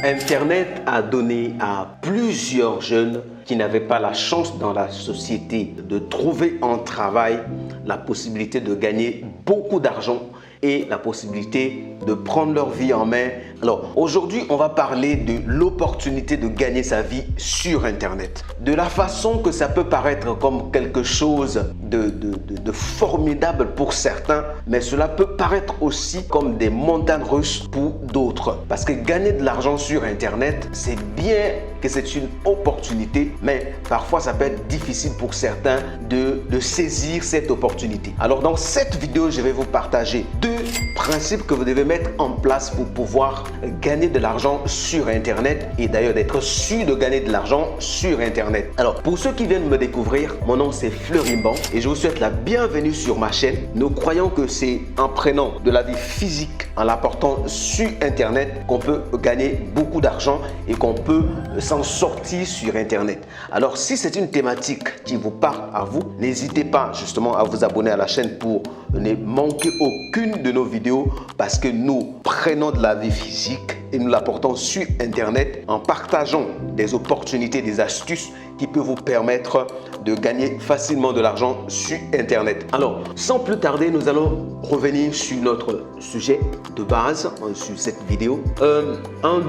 Internet a donné à plusieurs jeunes qui n'avaient pas la chance dans la société de trouver un travail la possibilité de gagner beaucoup d'argent et la possibilité de prendre leur vie en main. Alors aujourd'hui, on va parler de l'opportunité de gagner sa vie sur Internet. De la façon que ça peut paraître comme quelque chose de formidable pour certains, mais cela peut paraître aussi comme des montagnes russes pour d'autres. Parce que gagner de l'argent sur Internet, c'est bien que c'est une opportunité, mais parfois ça peut être difficile pour certains de saisir cette opportunité. Alors dans cette vidéo, je vais vous partager deux principes que vous devez mettre en place pour pouvoir gagner de l'argent sur Internet et d'ailleurs d'être sûr de gagner de l'argent sur Internet. Alors pour ceux qui viennent me découvrir, mon nom c'est Fleurimban et je vous souhaite la bienvenue sur ma chaîne. Nous croyons que c'est en prenant de la vie physique, en l'apportant sur Internet qu'on peut gagner beaucoup d'argent et qu'on peut s'en sortir sur Internet. Alors si c'est une thématique qui vous parle à vous, n'hésitez pas justement à vous abonner à la chaîne pour ne manquer aucune de nos vidéos parce que nous prenons de la vie physique et nous l'apportons sur Internet en partageant des opportunités, des astuces qui peuvent vous permettre de gagner facilement de l'argent sur Internet. Alors, sans plus tarder, nous allons revenir sur notre sujet de base, sur cette vidéo. En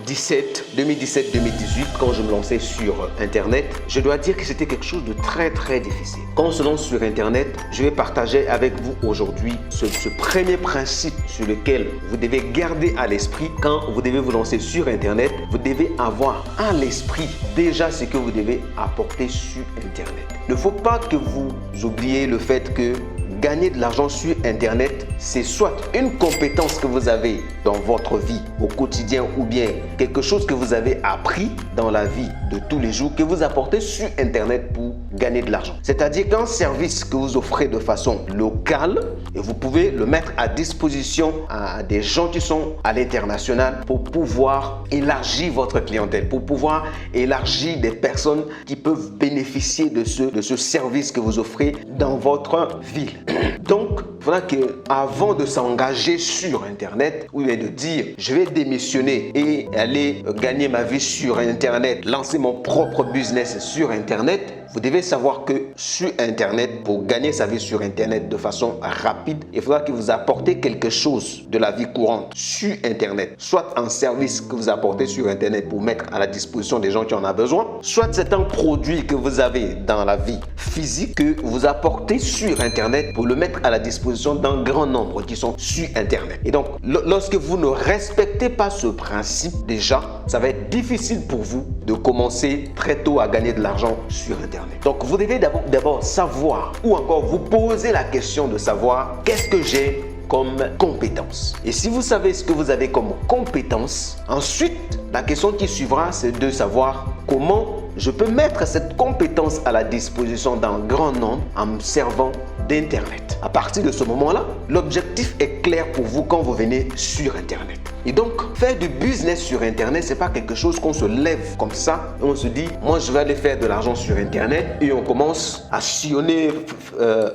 2017-2018, quand je me lançais sur Internet, je dois dire que c'était quelque chose de très difficile. Quand on se lance sur Internet, je vais partager avec vous aujourd'hui ce premier principe sur lequel vous devez garder à l'esprit quand vous devez vous lancer sur Internet. Vous devez avoir à l'esprit déjà ce que vous devez apporter sur Internet. Il ne faut pas que vous oubliez le fait que gagner de l'argent sur Internet, c'est soit une compétence que vous avez dans votre vie au quotidien ou bien quelque chose que vous avez appris dans la vie de tous les jours que vous apportez sur Internet pour gagner de l'argent. C'est-à-dire qu'un service que vous offrez de façon locale et vous pouvez le mettre à disposition à des gens qui sont à l'international pour pouvoir élargir votre clientèle, pour pouvoir élargir des personnes qui peuvent bénéficier de ce service que vous offrez dans votre ville. Donc, voilà qu'avant de s'engager sur Internet, ou bien de dire je vais démissionner et aller gagner ma vie sur Internet, lancer mon propre business sur Internet, vous devez savoir que sur Internet, pour gagner sa vie sur Internet de façon rapide, il faudra que vous apportez quelque chose de la vie courante sur Internet. Soit un service que vous apportez sur Internet pour mettre à la disposition des gens qui en ont besoin, soit c'est un produit que vous avez dans la vie physique que vous apportez sur Internet pour le mettre à la disposition d'un grand nombre qui sont sur Internet. Et donc, lorsque vous ne respectez pas ce principe déjà, ça va être difficile pour vous de commencer très tôt à gagner de l'argent sur Internet. Donc, vous devez d'abord savoir ou encore vous poser la question de savoir qu'est-ce que j'ai comme compétence. Et si vous savez ce que vous avez comme compétence, ensuite, la question qui suivra, c'est de savoir comment je peux mettre cette compétence à la disposition d'un grand nombre en me servant d'Internet. À partir de ce moment-là, l'objectif est clair pour vous quand vous venez sur Internet. Et donc, faire du business sur Internet, ce n'est pas quelque chose qu'on se lève comme ça et on se dit, moi je vais aller faire de l'argent sur Internet et on commence à sillonner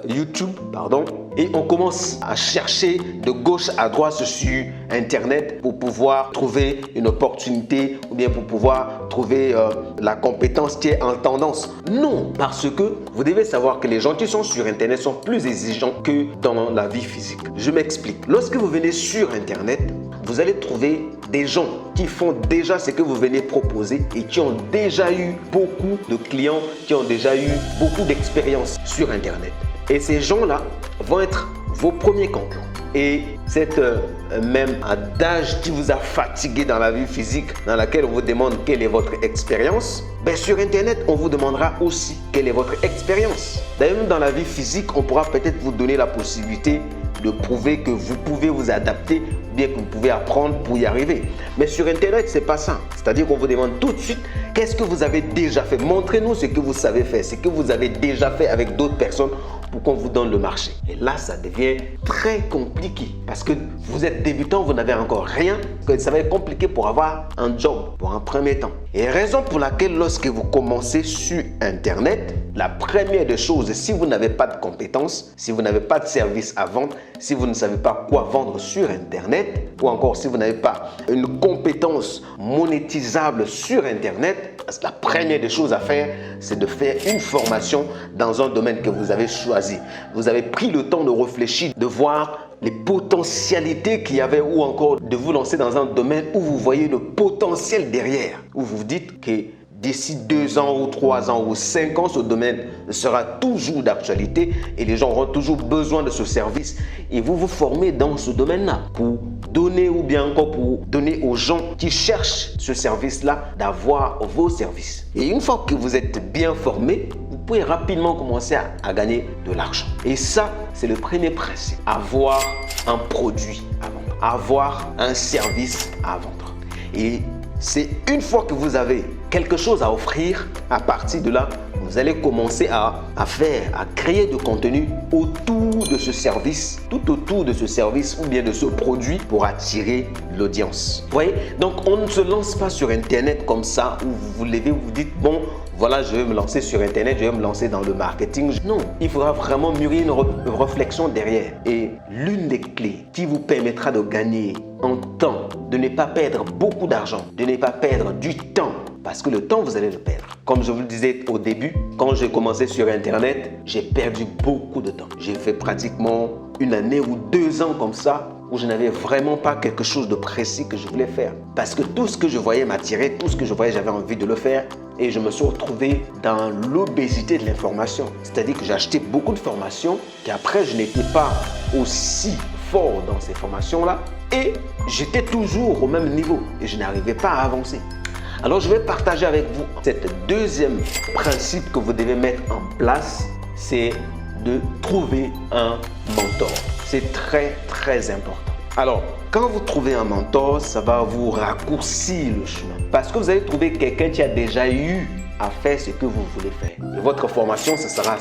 YouTube, et on commence à chercher de gauche à droite sur Internet pour pouvoir trouver une opportunité ou bien pour pouvoir trouver la compétence qui est en tendance. Non, parce que vous devez savoir que les gens qui sont sur Internet sont plus exigeants que dans la vie physique. Je m'explique. Lorsque vous venez sur Internet, vous allez trouver des gens qui font déjà ce que vous venez proposer et qui ont déjà eu beaucoup de clients, qui ont déjà eu beaucoup d'expérience sur Internet. Et ces gens-là vont être vos premiers concurrents. Et cette même adage qui vous a fatigué dans la vie physique, dans laquelle on vous demande quelle est votre expérience, sur Internet, on vous demandera aussi quelle est votre expérience. D'ailleurs, même dans la vie physique, on pourra peut-être vous donner la possibilité de prouver que vous pouvez vous adapter, bien que vous pouvez apprendre pour y arriver. Mais sur Internet, ce n'est pas ça. C'est-à-dire qu'on vous demande tout de suite qu'est-ce que vous avez déjà fait. Montrez-nous ce que vous savez faire, ce que vous avez déjà fait avec d'autres personnes pour qu'on vous donne le marché. Et là, ça devient très compliqué parce que vous êtes débutant, vous n'avez encore rien. Ça va être compliqué pour avoir un job pour un premier temps. Et raison pour laquelle lorsque vous commencez sur Internet, la première des choses, si vous n'avez pas de compétences, si vous n'avez pas de service à vendre, si vous ne savez pas quoi vendre sur Internet, ou encore si vous n'avez pas une compétence monétisable sur Internet, la première des choses à faire, c'est de faire une formation dans un domaine que vous avez choisi. Vous avez pris le temps de réfléchir, de voir les potentialités qu'il y avait ou encore de vous lancer dans un domaine où vous voyez le potentiel derrière, où vous vous dites que d'ici 2 ans ou 3 ans ou 5 ans, ce domaine sera toujours d'actualité et les gens auront toujours besoin de ce service et vous vous formez dans ce domaine-là pour donner ou bien encore pour donner aux gens qui cherchent ce service-là d'avoir vos services. Et une fois que vous êtes bien formé, vous pouvez rapidement commencer à gagner de l'argent. Et ça, c'est le premier principe. Avoir un produit à vendre, avoir un service à vendre. Et c'est une fois que vous avez quelque chose à offrir, à partir de là, vous allez commencer à créer du contenu autour de ce service, tout autour de ce service ou bien de ce produit pour attirer l'audience. Vous voyez? Donc, on ne se lance pas sur Internet comme ça où vous vous levez, vous vous dites, bon, voilà, je vais me lancer sur Internet, je vais me lancer dans le marketing. Non, il faudra vraiment mûrir une réflexion derrière. Et l'une des clés qui vous permettra de gagner en temps, de ne pas perdre beaucoup d'argent, de ne pas perdre du temps, parce que le temps, vous allez le perdre. Comme je vous le disais au début, quand j'ai commencé sur Internet, j'ai perdu beaucoup de temps. J'ai fait pratiquement 1 année ou 2 ans comme ça, où je n'avais vraiment pas quelque chose de précis que je voulais faire. Parce que tout ce que je voyais m'attirait, tout ce que je voyais, j'avais envie de le faire. Et je me suis retrouvé dans l'obésité de l'information. C'est-à-dire que j'ai acheté beaucoup de formations, qu'après, je n'étais pas aussi fort dans ces formations-là. Et j'étais toujours au même niveau et je n'arrivais pas à avancer. Alors, je vais partager avec vous cette deuxième principe que vous devez mettre en place, c'est de trouver un mentor. C'est très, très important. Alors, quand vous trouvez un mentor, ça va vous raccourcir le chemin. Parce que vous allez trouver quelqu'un qui a déjà eu à faire ce que vous voulez faire. Et votre formation, ce sera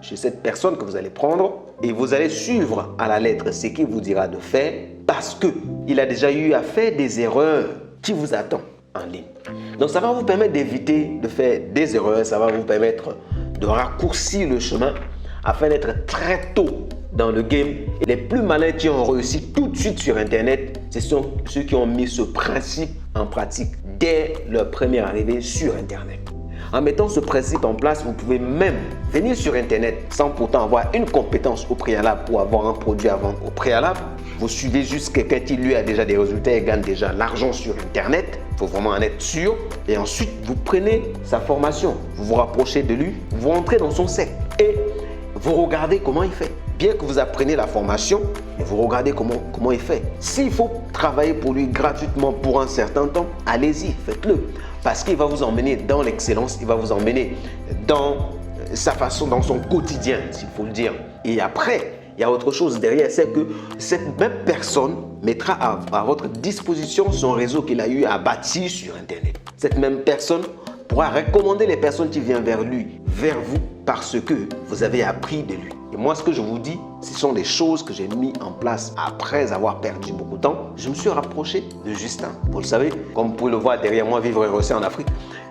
chez cette personne que vous allez prendre et vous allez suivre à la lettre ce qu'il vous dira de faire parce qu'il a déjà eu à faire des erreurs qui vous attendent en ligne. Donc, ça va vous permettre d'éviter de faire des erreurs, ça va vous permettre de raccourcir le chemin afin d'être très tôt dans le game. Et les plus malins qui ont réussi tout de suite sur Internet, ce sont ceux qui ont mis ce principe en pratique dès leur première arrivée sur Internet. En mettant ce principe en place, vous pouvez même venir sur Internet sans pourtant avoir une compétence au préalable pour avoir un produit à vendre au préalable. Vous suivez juste quelqu'un qui lui a déjà des résultats et gagne déjà l'argent sur Internet. Il faut vraiment en être sûr. Et ensuite, vous prenez sa formation, vous vous rapprochez de lui, vous rentrez dans son cercle et vous regardez comment il fait. Bien que vous appreniez la formation, vous regardez comment il fait. S'il faut travailler pour lui gratuitement pour un certain temps, allez-y, faites-le. Parce qu'il va vous emmener dans l'excellence, il va vous emmener dans sa façon, dans son quotidien, s'il faut le dire. Et après, il y a autre chose derrière, c'est que cette même personne mettra à votre disposition son réseau qu'il a eu à bâtir sur Internet. Cette même personne pourra recommander les personnes qui viennent vers vous, parce que vous avez appris de lui. Et moi, ce que je vous dis, ce sont des choses que j'ai mis en place après avoir perdu beaucoup de temps. Je me suis rapproché de Justin. Vous le savez, comme vous pouvez le voir derrière moi, Vivre et Réussir en Afrique.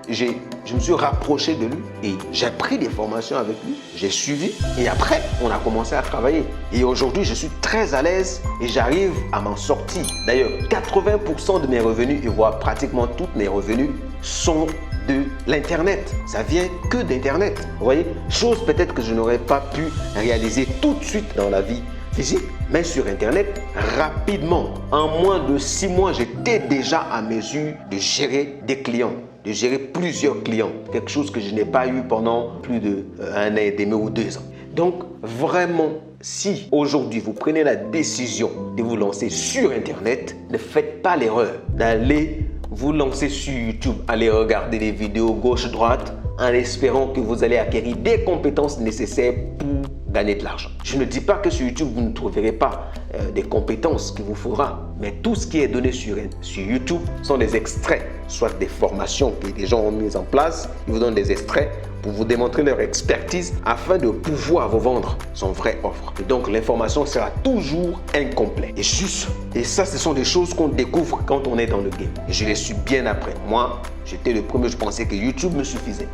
Je me suis rapproché de lui et j'ai pris des formations avec lui. J'ai suivi et après, on a commencé à travailler. Et aujourd'hui, je suis très à l'aise et j'arrive à m'en sortir. D'ailleurs, 80% de mes revenus, et voire pratiquement tous mes revenus, sont de l'Internet. Ça vient que d'Internet. Vous voyez, chose peut-être que je n'aurais pas pu réaliser tout de suite dans la vie physique, mais sur Internet, rapidement, en moins de 6 mois, j'étais déjà à mesure de gérer des clients, de gérer plusieurs clients. Quelque chose que je n'ai pas eu pendant plus de 1 an et demi ou 2 ans. Donc, vraiment, si aujourd'hui vous prenez la décision de vous lancer sur Internet, ne faites pas l'erreur d'aller vous lancer sur YouTube, allez regarder des vidéos gauche-droite en espérant que vous allez acquérir des compétences nécessaires pour gagner de l'argent. Je ne dis pas que sur YouTube, vous ne trouverez pas des compétences qu'il vous faudra, mais tout ce qui est donné sur YouTube sont des extraits, soit des formations que les gens ont mises en place, ils vous donnent des extraits pour vous démontrer leur expertise afin de pouvoir vous vendre son vraie offre. Et donc, l'information sera toujours incomplète et juste. Et ça, ce sont des choses qu'on découvre quand on est dans le game. Et je les suis bien après. Moi, j'étais le premier, je pensais que YouTube me suffisait.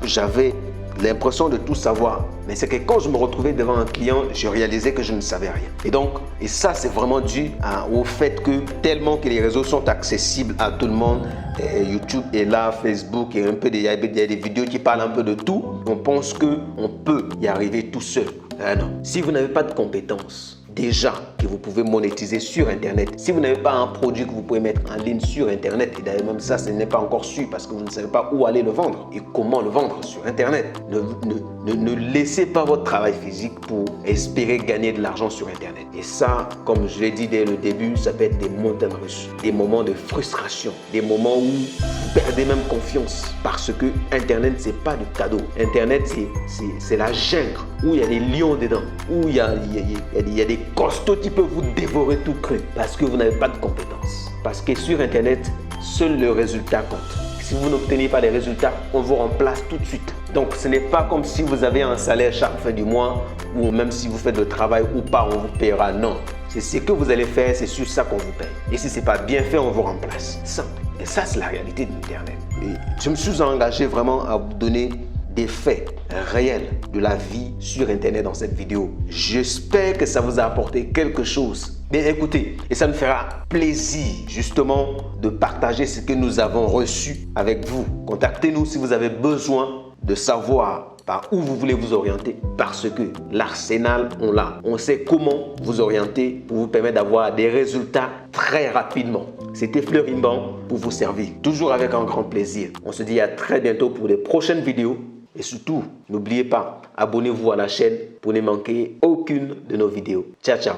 J'avais l'impression de tout savoir. Mais c'est que quand je me retrouvais devant un client, je réalisais que je ne savais rien. Et ça, c'est vraiment dû au fait que tellement que les réseaux sont accessibles à tout le monde, YouTube est là, Facebook, et il y a des vidéos qui parlent un peu de tout, on pense qu'on peut y arriver tout seul. Non. Si vous n'avez pas de compétences, déjà que vous pouvez monétiser sur Internet. Si vous n'avez pas un produit que vous pouvez mettre en ligne sur Internet, et d'ailleurs même ça, ce n'est pas encore su parce que vous ne savez pas où aller le vendre et comment le vendre sur Internet. Ne laissez pas votre travail physique pour espérer gagner de l'argent sur Internet. Et ça, comme je l'ai dit dès le début, ça peut être des montagnes russes, des moments de frustration, des moments où vous perdez même confiance parce que Internet, c'est pas du cadeau. Internet, c'est la jungle où il y a des lions dedans, où il y a des costauds qui peuvent vous dévorer tout cru parce que vous n'avez pas de compétences. Parce que sur Internet, seul le résultat compte. Si vous n'obtenez pas les résultats, on vous remplace tout de suite. Donc, ce n'est pas comme si vous avez un salaire chaque fin du mois ou même si vous faites le travail ou pas, on vous paiera. Non, c'est ce que vous allez faire, c'est sur ça qu'on vous paye. Et si ce n'est pas bien fait, on vous remplace. Simple. Et ça, c'est la réalité d'Internet. Et je me suis engagé vraiment à vous donner des faits réels de la vie sur Internet dans cette vidéo. J'espère que ça vous a apporté quelque chose. Bien écoutez, et ça me fera plaisir justement de partager ce que nous avons reçu avec vous. Contactez-nous si vous avez besoin de savoir par où vous voulez vous orienter parce que l'arsenal, on l'a. On sait comment vous orienter pour vous permettre d'avoir des résultats très rapidement. C'était Fleurimban pour vous servir. Toujours avec un grand plaisir. On se dit à très bientôt pour les prochaines vidéos. Et surtout, n'oubliez pas, abonnez-vous à la chaîne pour ne manquer aucune de nos vidéos. Ciao, ciao.